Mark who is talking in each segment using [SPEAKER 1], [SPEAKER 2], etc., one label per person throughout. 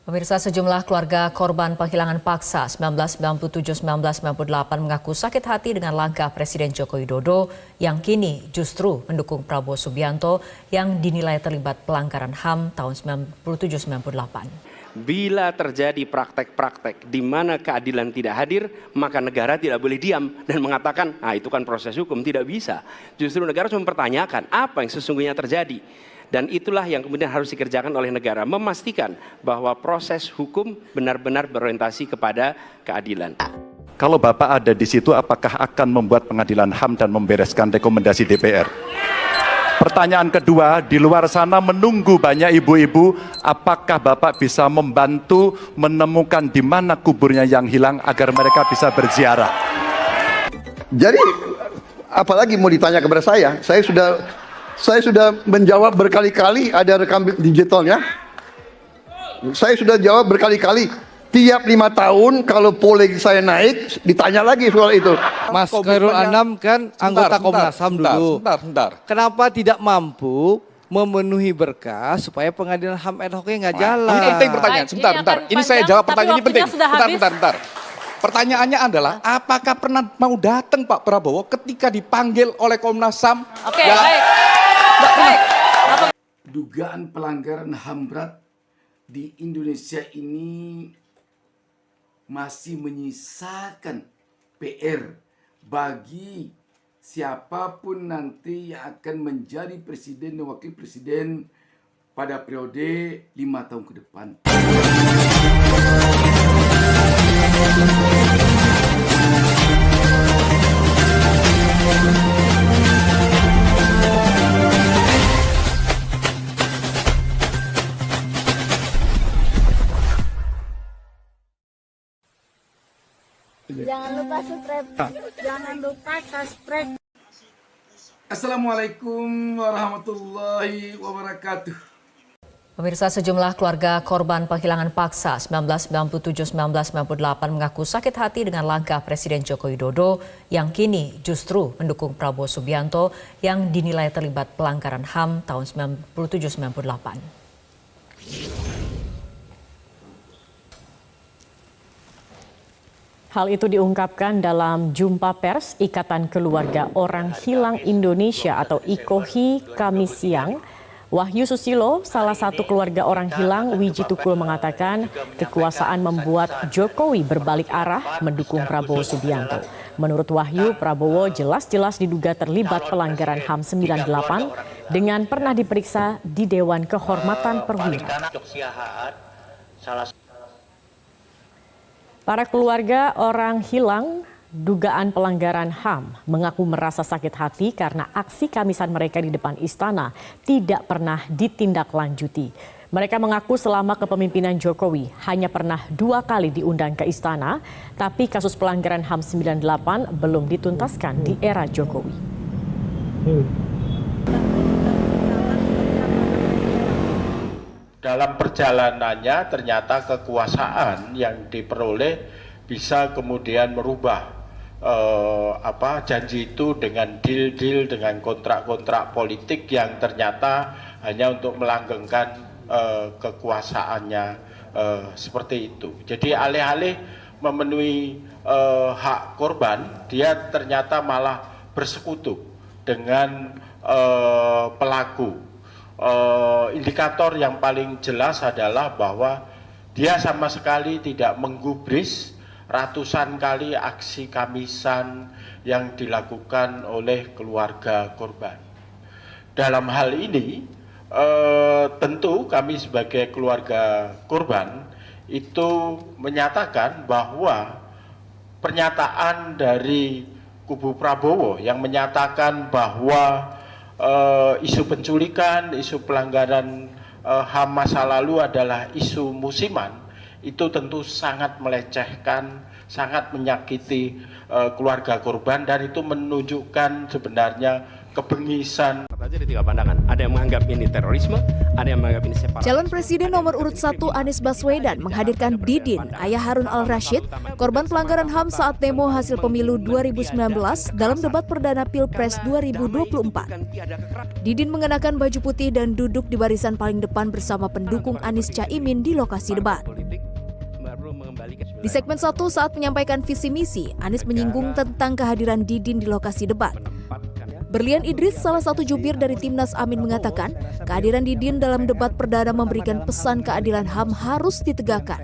[SPEAKER 1] Pemirsa, sejumlah keluarga korban penghilangan paksa 1997-1998 mengaku sakit hati dengan langkah Presiden Joko Widodo yang kini justru mendukung Prabowo Subianto yang dinilai terlibat pelanggaran HAM tahun 97-98.
[SPEAKER 2] Bila terjadi praktek-praktek di mana keadilan tidak hadir, maka negara tidak boleh diam dan mengatakan, itu kan proses hukum, tidak bisa. Justru negara harus mempertanyakan apa yang sesungguhnya terjadi. Dan itulah yang kemudian harus dikerjakan oleh negara, memastikan bahwa proses hukum benar-benar berorientasi kepada keadilan.
[SPEAKER 3] Kalau Bapak ada di situ, apakah akan membuat pengadilan HAM dan membereskan rekomendasi DPR? Pertanyaan kedua, di luar sana menunggu banyak ibu-ibu, apakah Bapak bisa membantu menemukan di mana kuburnya yang hilang agar mereka bisa berziarah?
[SPEAKER 4] Jadi, apalagi mau ditanya kepada saya? Saya sudah menjawab berkali-kali, ada rekam digitalnya. Saya sudah jawab berkali-kali. Tiap 5 tahun kalau polling saya naik, ditanya lagi soal itu.
[SPEAKER 5] Mas Khairul Anam kan anggota Komnas HAM dulu.
[SPEAKER 4] Sebentar.
[SPEAKER 5] Kenapa tidak mampu memenuhi berkas supaya pengadilan HAM ad hoc-nya nggak jalan?
[SPEAKER 6] Ini penting pertanyaan. Sebentar. Ini saya jawab pertanyaan ini penting. Bentar. Pertanyaannya adalah, apakah pernah mau datang Pak Prabowo ketika dipanggil oleh Komnas HAM?
[SPEAKER 7] Oke, baik.
[SPEAKER 8] Dugaan pelanggaran HAM berat di Indonesia ini masih menyisakan PR bagi siapapun nanti yang akan menjadi presiden dan wakil presiden pada periode 5 tahun ke depan.
[SPEAKER 9] Jangan lupa subscribe. Jangan lupa subscribe.
[SPEAKER 8] Assalamualaikum warahmatullahi wabarakatuh.
[SPEAKER 1] Pemirsa, sejumlah keluarga korban penghilangan paksa 1997-1998 mengaku sakit hati dengan langkah Presiden Joko Widodo yang kini justru mendukung Prabowo Subianto yang dinilai terlibat pelanggaran HAM tahun 97-98.
[SPEAKER 10] Hal itu diungkapkan dalam jumpa pers Ikatan Keluarga Orang Hilang Indonesia atau IKOHI Kamis siang. Wahyu Susilo, salah satu keluarga orang hilang Wiji Tukul mengatakan kekuasaan membuat Jokowi berbalik arah mendukung Prabowo Subianto. Menurut Wahyu, Prabowo jelas-jelas diduga terlibat pelanggaran HAM 98 dengan pernah diperiksa di Dewan Kehormatan Perwira. Para keluarga orang hilang dugaan pelanggaran HAM mengaku merasa sakit hati karena aksi Kamisan mereka di depan istana tidak pernah ditindaklanjuti. Mereka mengaku selama kepemimpinan Jokowi hanya pernah 2 kali diundang ke istana, tapi kasus pelanggaran HAM 98 belum dituntaskan di era Jokowi.
[SPEAKER 11] Dalam perjalanannya ternyata kekuasaan yang diperoleh bisa kemudian merubah janji itu dengan deal-deal, dengan kontrak-kontrak politik yang ternyata hanya untuk melanggengkan kekuasaannya seperti itu. Jadi alih-alih memenuhi hak korban, dia ternyata malah bersekutu dengan pelaku. Indikator yang paling jelas adalah bahwa dia sama sekali tidak menggubris ratusan kali aksi Kamisan yang dilakukan oleh keluarga korban. Dalam hal ini tentu kami sebagai keluarga korban itu menyatakan bahwa pernyataan dari kubu Prabowo yang menyatakan bahwa isu penculikan, isu pelanggaran HAM masa lalu adalah isu musiman, itu tentu sangat melecehkan, sangat menyakiti keluarga korban, dan itu menunjukkan sebenarnya kebengisan.
[SPEAKER 2] Jadi 3 pandangan. Ada yang menganggap ini terorisme, ada yang menganggap ini separatisme.
[SPEAKER 7] Calon Presiden nomor urut 1 Anies Baswedan menghadirkan Didin, ayah Harun Al-Rashid, korban pelanggaran HAM saat demo hasil pemilu 2019 dalam debat perdana Pilpres 2024. Didin mengenakan baju putih dan duduk di barisan paling depan bersama pendukung Anies Caimin di lokasi debat. Di segmen 1 saat menyampaikan visi misi, Anies menyinggung tentang kehadiran Didin di lokasi debat. Berlian Idris, salah satu jubir dari Timnas Amin, mengatakan kehadiran Didin dalam debat perdana memberikan pesan keadilan HAM harus ditegakkan.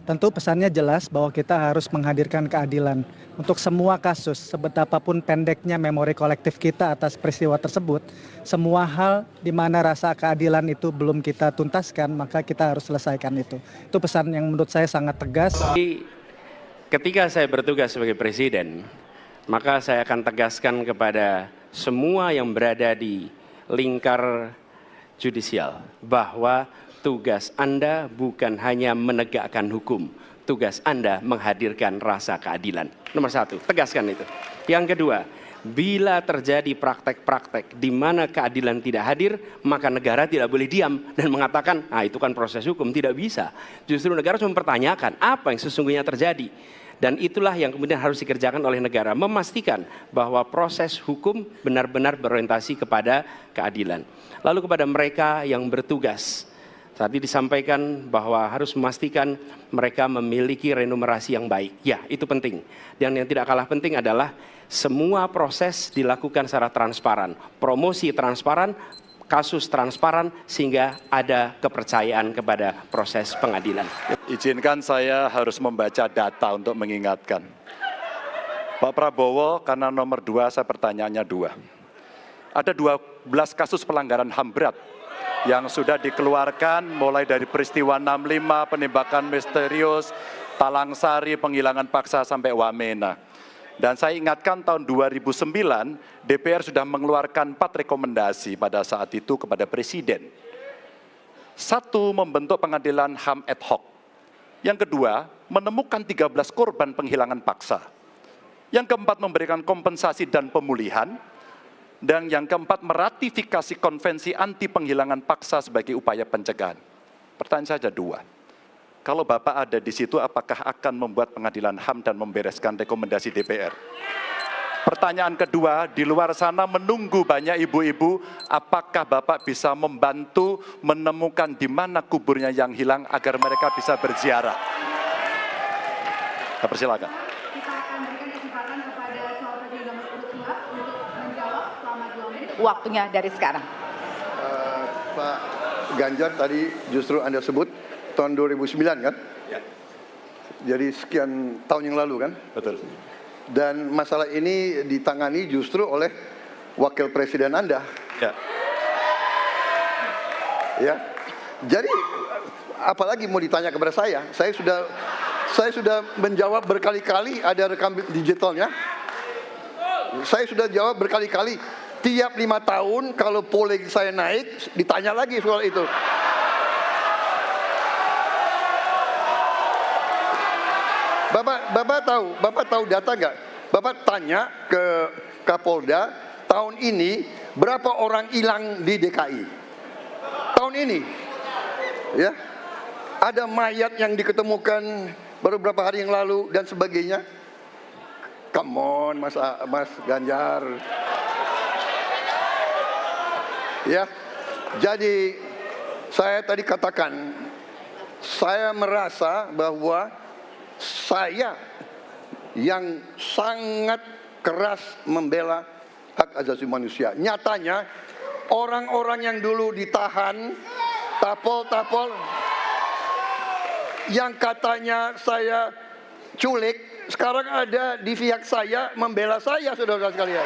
[SPEAKER 12] Tentu pesannya jelas bahwa kita harus menghadirkan keadilan untuk semua kasus, sebetapapun pendeknya memori kolektif kita atas peristiwa tersebut. Semua hal di mana rasa keadilan itu belum kita tuntaskan, maka kita harus selesaikan itu. Itu pesan yang menurut saya sangat tegas.
[SPEAKER 2] Ketika saya bertugas sebagai presiden, maka saya akan tegaskan kepada semua yang berada di lingkar judisial bahwa tugas Anda bukan hanya menegakkan hukum, tugas Anda menghadirkan rasa keadilan. Nomor 1, tegaskan itu. Yang kedua, bila terjadi praktek-praktek di mana keadilan tidak hadir, maka negara tidak boleh diam dan mengatakan, itu kan proses hukum, tidak bisa. Justru negara harus mempertanyakan apa yang sesungguhnya terjadi. Dan itulah yang kemudian harus dikerjakan oleh negara, memastikan bahwa proses hukum benar-benar berorientasi kepada keadilan. Lalu kepada mereka yang bertugas, tadi disampaikan bahwa harus memastikan mereka memiliki remunerasi yang baik. Ya, itu penting. Dan yang tidak kalah penting adalah semua proses dilakukan secara transparan. Promosi transparan, kasus transparan, sehingga ada kepercayaan kepada proses pengadilan.
[SPEAKER 3] Izinkan saya harus membaca data untuk mengingatkan. Pak Prabowo, karena nomor 2 saya pertanyaannya 2. Ada 12 kasus pelanggaran HAM berat yang sudah dikeluarkan mulai dari peristiwa 65, penembakan misterius, Talang Sari, penghilangan paksa sampai Wamena. Dan saya ingatkan tahun 2009, DPR sudah mengeluarkan 4 rekomendasi pada saat itu kepada Presiden. 1, membentuk pengadilan HAM ad hoc. Yang kedua, menemukan 13 korban penghilangan paksa. Yang keempat, memberikan kompensasi dan pemulihan. Dan yang keempat, meratifikasi konvensi anti penghilangan paksa sebagai upaya pencegahan. Pertanyaan saja 2. Kalau Bapak ada di situ, apakah akan membuat pengadilan HAM dan membereskan rekomendasi DPR? Pertanyaan kedua, di luar sana menunggu banyak ibu-ibu, apakah Bapak bisa membantu menemukan di mana kuburnya yang hilang agar mereka bisa berziarah? Persilakan.
[SPEAKER 13] Waktunya dari sekarang.
[SPEAKER 4] Pak Ganjar tadi justru Anda sebut tahun 2009 kan?
[SPEAKER 3] Ya.
[SPEAKER 4] Jadi sekian tahun yang lalu kan?
[SPEAKER 3] Betul.
[SPEAKER 4] Dan masalah ini ditangani justru oleh wakil presiden Anda.
[SPEAKER 3] Ya.
[SPEAKER 4] Ya. Jadi apalagi mau ditanya kepada saya? Saya sudah menjawab berkali-kali, ada rekam digitalnya. Saya sudah jawab berkali-kali. Tiap 5 tahun kalau polling saya naik, ditanya lagi soal itu. Bapak tahu data nggak? Bapak tanya ke Kapolda, tahun ini berapa orang hilang di DKI? Tahun ini, ya, ada mayat yang diketemukan baru beberapa hari yang lalu dan sebagainya. Come on, Mas Ganjar. Ya, jadi saya tadi katakan, saya merasa bahwa saya yang sangat keras membela hak asasi manusia. Nyatanya orang-orang yang dulu ditahan, tapol-tapol, yang katanya saya culik, sekarang ada di pihak saya membela saya, saudara sekalian.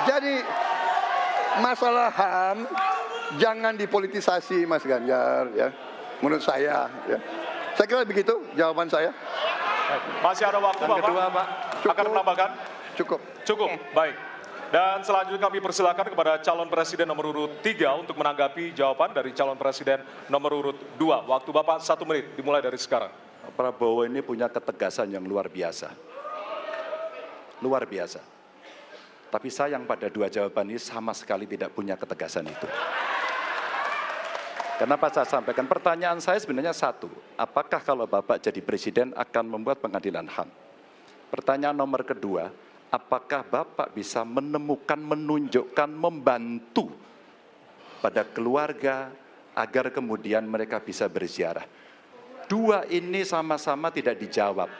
[SPEAKER 4] Jadi masalah HAM jangan dipolitisasi, Mas Ganjar, ya. Menurut saya, ya. Saya kira begitu jawaban saya.
[SPEAKER 14] Masih ada waktu, Bapak?
[SPEAKER 4] Kedua, Pak.
[SPEAKER 14] Akan menambahkan?
[SPEAKER 4] Cukup.
[SPEAKER 14] Cukup, baik. Dan selanjutnya kami persilakan kepada calon presiden nomor urut 3 untuk menanggapi jawaban dari calon presiden nomor urut 2. Waktu Bapak 1 menit, dimulai dari sekarang.
[SPEAKER 3] Prabowo ini punya ketegasan yang luar biasa. Luar biasa. Tapi sayang pada dua jawaban ini sama sekali tidak punya ketegasan itu. Kenapa saya sampaikan? Pertanyaan saya sebenarnya satu. Apakah kalau Bapak jadi presiden akan membuat pengadilan HAM? Pertanyaan nomor kedua, apakah Bapak bisa menemukan, menunjukkan, membantu pada keluarga agar kemudian mereka bisa berziarah? Dua ini sama-sama tidak dijawab.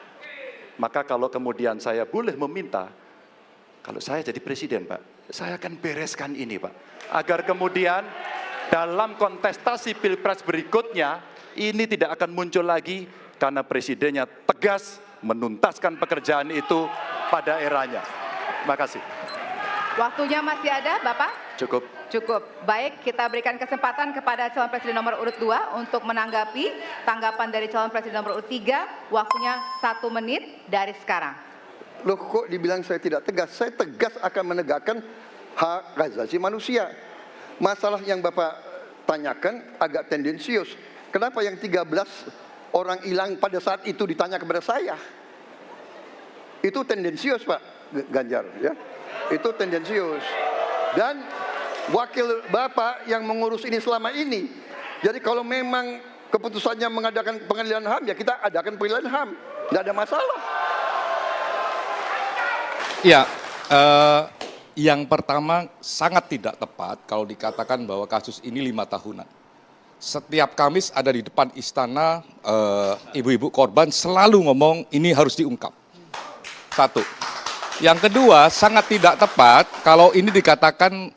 [SPEAKER 3] Maka kalau kemudian saya boleh meminta, kalau saya jadi presiden, Pak, saya akan bereskan ini, Pak. Agar kemudian dalam kontestasi Pilpres berikutnya, ini tidak akan muncul lagi karena presidennya tegas menuntaskan pekerjaan itu pada eranya. Terima kasih.
[SPEAKER 13] Waktunya masih ada, Bapak?
[SPEAKER 3] Cukup.
[SPEAKER 13] Cukup. Baik, kita berikan kesempatan kepada calon presiden nomor urut 2 untuk menanggapi tanggapan dari calon presiden nomor urut 3. Waktunya 1 menit dari sekarang.
[SPEAKER 4] Loh, kok dibilang saya tidak tegas? Saya tegas akan menegakkan hak asasi manusia. Masalah yang Bapak tanyakan agak tendensius. Kenapa yang 13 orang hilang pada saat itu ditanya kepada saya? Itu tendensius, Pak Ganjar, ya. Itu tendensius. Dan wakil Bapak yang mengurus ini selama ini. Jadi kalau memang keputusannya mengadakan pengadilan HAM, ya kita adakan pengadilan HAM. Tidak ada masalah.
[SPEAKER 6] Ya, yang pertama sangat tidak tepat kalau dikatakan bahwa kasus ini 5 tahunan. Setiap Kamis ada di depan istana, ibu-ibu korban selalu ngomong ini harus diungkap. Satu. Yang kedua, sangat tidak tepat kalau ini dikatakan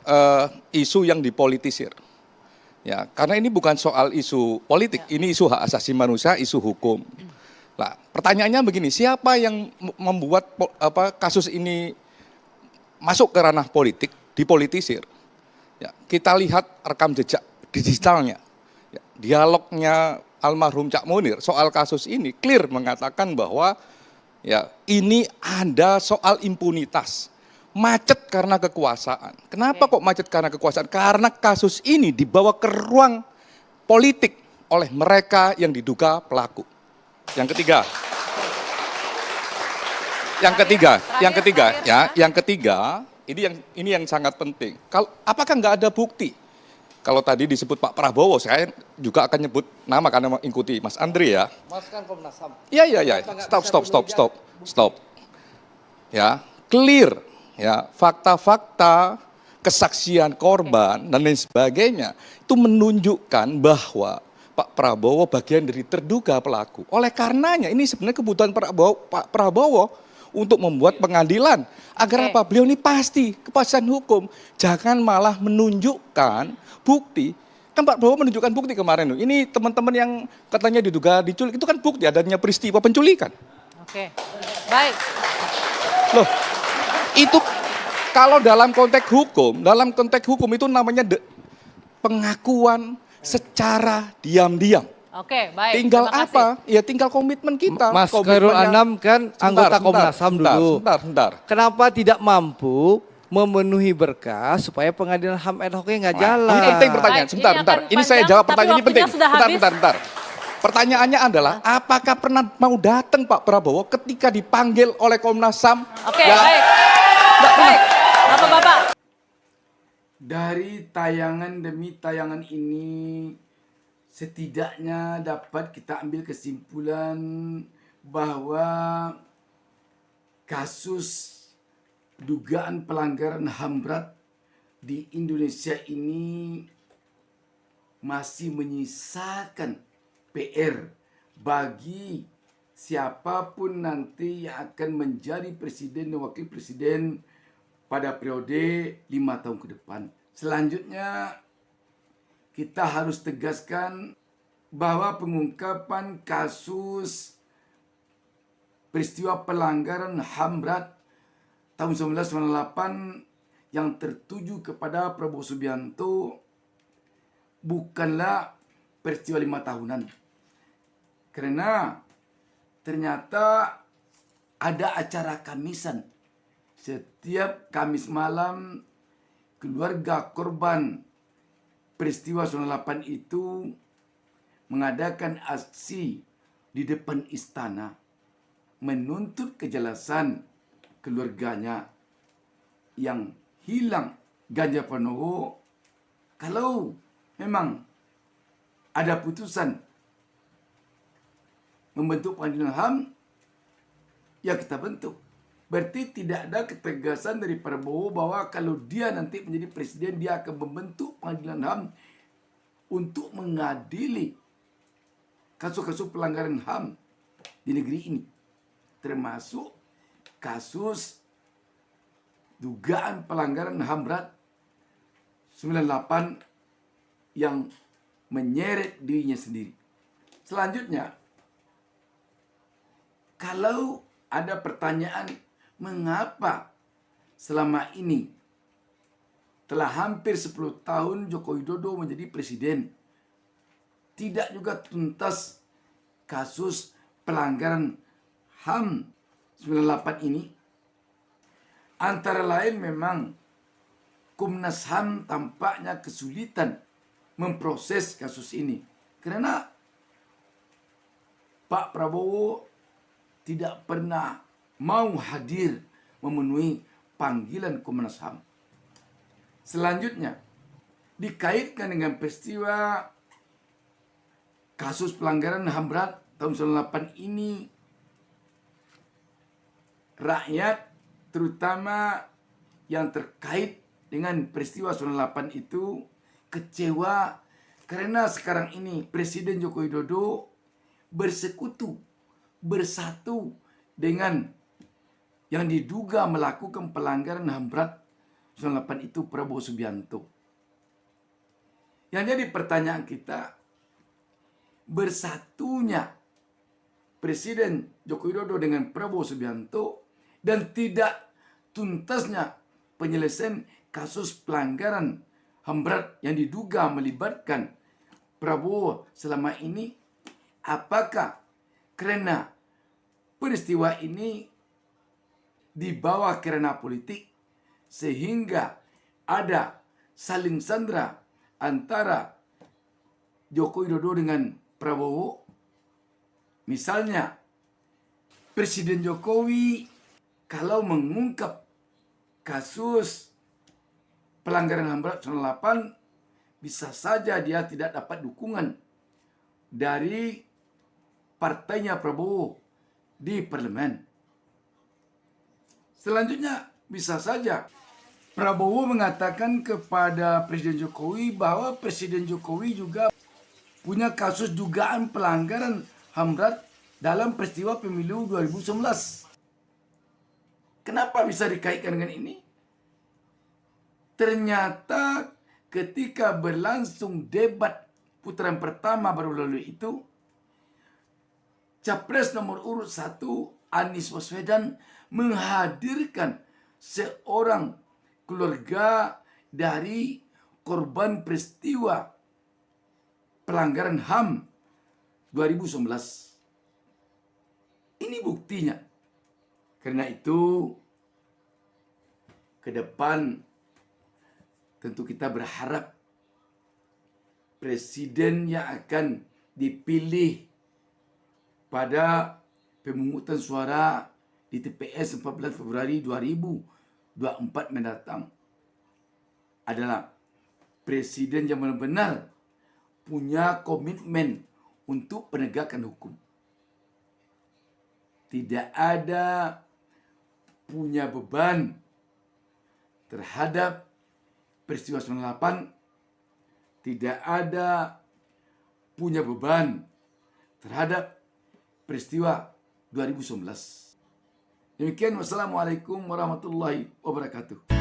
[SPEAKER 6] isu yang dipolitisir. Ya, karena ini bukan soal isu politik, ini isu hak asasi manusia, isu hukum. Nah, pertanyaannya begini, siapa yang membuat kasus ini masuk ke ranah politik, dipolitisir? Ya, kita lihat rekam jejak digitalnya, ya, dialognya almarhum Cak Munir soal kasus ini clear mengatakan bahwa ya ini ada soal impunitas, macet karena kekuasaan. Kenapa kok macet karena kekuasaan? Karena kasus ini dibawa ke ruang politik oleh mereka yang diduga pelaku. Yang ketiga, ini yang sangat penting. Apakah nggak ada bukti? Kalau tadi disebut Pak Prabowo, saya juga akan nyebut nama karena mengikuti Mas Andri ya.
[SPEAKER 5] Mas kan Komnas HAM.
[SPEAKER 6] Iya. Stop. Ya, clear. Ya, fakta-fakta, kesaksian korban dan lain sebagainya itu menunjukkan bahwa Pak Prabowo bagian dari terduga pelaku. Oleh karenanya ini sebenarnya kebutuhan Pak Prabowo untuk membuat pengadilan agar apa? Beliau ini pasti kepastian hukum, jangan malah menunjukkan bukti. Kan Pak Prabowo menunjukkan bukti kemarin. Ini teman-teman yang katanya diduga diculik itu kan bukti adanya peristiwa penculikan.
[SPEAKER 15] Oke. Baik.
[SPEAKER 6] Loh, itu kalau dalam konteks hukum itu namanya pengakuan secara diam-diam.
[SPEAKER 15] Oke, baik.
[SPEAKER 6] Tinggal apa? Ya tinggal komitmen kita.
[SPEAKER 5] Mas Khairul Anam kan anggota Komnas HAM dulu.
[SPEAKER 6] Sebentar.
[SPEAKER 5] Kenapa tidak mampu memenuhi berkas supaya pengadilan HAM ad hoc-nya nggak jalan?
[SPEAKER 6] Ini penting pertanyaan. Sebentar. Ini saya jawab pertanyaan ini penting. Sebentar. Pertanyaannya adalah, apakah pernah mau datang Pak Prabowo ketika dipanggil oleh Komnas HAM?
[SPEAKER 15] Oke, baik. Baik. Bapak-bapak.
[SPEAKER 8] Dari tayangan demi tayangan ini, setidaknya dapat kita ambil kesimpulan bahwa kasus dugaan pelanggaran HAM berat di Indonesia ini masih menyisakan PR bagi siapapun nanti yang akan menjadi presiden dan wakil presiden pada periode 5 tahun ke depan. Selanjutnya, kita harus tegaskan bahwa pengungkapan kasus peristiwa pelanggaran HAM berat tahun 1998 yang tertuju kepada Prabowo Subianto bukanlah peristiwa 5 tahunan. Karena ternyata ada acara Kamisan. Setiap Kamis malam keluarga korban peristiwa 98 itu mengadakan aksi di depan istana menuntut kejelasan keluarganya yang hilang Ganjar Pranowo. Kalau memang ada putusan membentuk pengadilan HAM, ya kita bentuk. Berarti tidak ada ketegasan dari Prabowo bahwa kalau dia nanti menjadi presiden, dia akan membentuk pengadilan HAM untuk mengadili kasus-kasus pelanggaran HAM di negeri ini. Termasuk kasus dugaan pelanggaran HAM berat 98 yang menyeret dirinya sendiri. Selanjutnya, kalau ada pertanyaan mengapa selama ini telah hampir 10 tahun Joko Widodo menjadi presiden tidak juga tuntas kasus pelanggaran HAM 98 ini, antara lain memang Komnas HAM tampaknya kesulitan memproses kasus ini karena Pak Prabowo tidak pernah mau hadir memenuhi panggilan Komnas HAM. Selanjutnya, dikaitkan dengan peristiwa kasus pelanggaran HAM berat tahun 98 ini, rakyat terutama yang terkait dengan peristiwa 98 itu kecewa karena sekarang ini Presiden Joko Widodo bersatu dengan yang diduga melakukan pelanggaran HAM berat 98 itu, Prabowo Subianto. Yang jadi pertanyaan kita, bersatunya Presiden Joko Widodo dengan Prabowo Subianto dan tidak tuntasnya penyelesaian kasus pelanggaran HAM berat yang diduga melibatkan Prabowo selama ini, apakah karena peristiwa ini dibawa kerana politik sehingga ada saling sandera antara Joko Widodo dengan Prabowo? Misalnya, Presiden Jokowi kalau mengungkap kasus pelanggaran HAM berat 98, bisa saja dia tidak dapat dukungan dari partainya Prabowo di parlemen. Selanjutnya, bisa saja Prabowo mengatakan kepada Presiden Jokowi bahwa Presiden Jokowi juga punya kasus dugaan pelanggaran HAM berat dalam peristiwa pemilu 2019. Kenapa bisa dikaitkan dengan ini? Ternyata ketika berlangsung debat putaran pertama baru lalu itu, Capres nomor urut 1 Anies Baswedan menghadirkan seorang keluarga dari korban peristiwa pelanggaran HAM 2019. Ini buktinya. Karena itu, ke depan tentu kita berharap presiden yang akan dipilih pada pemungutan suara di TPS 14 Februari 2024 mendatang adalah presiden yang benar-benar punya komitmen untuk penegakan hukum. Tidak ada punya beban terhadap peristiwa 98, tidak ada punya beban terhadap peristiwa 2019. Demikian, wassalamualaikum warahmatullahi wabarakatuh.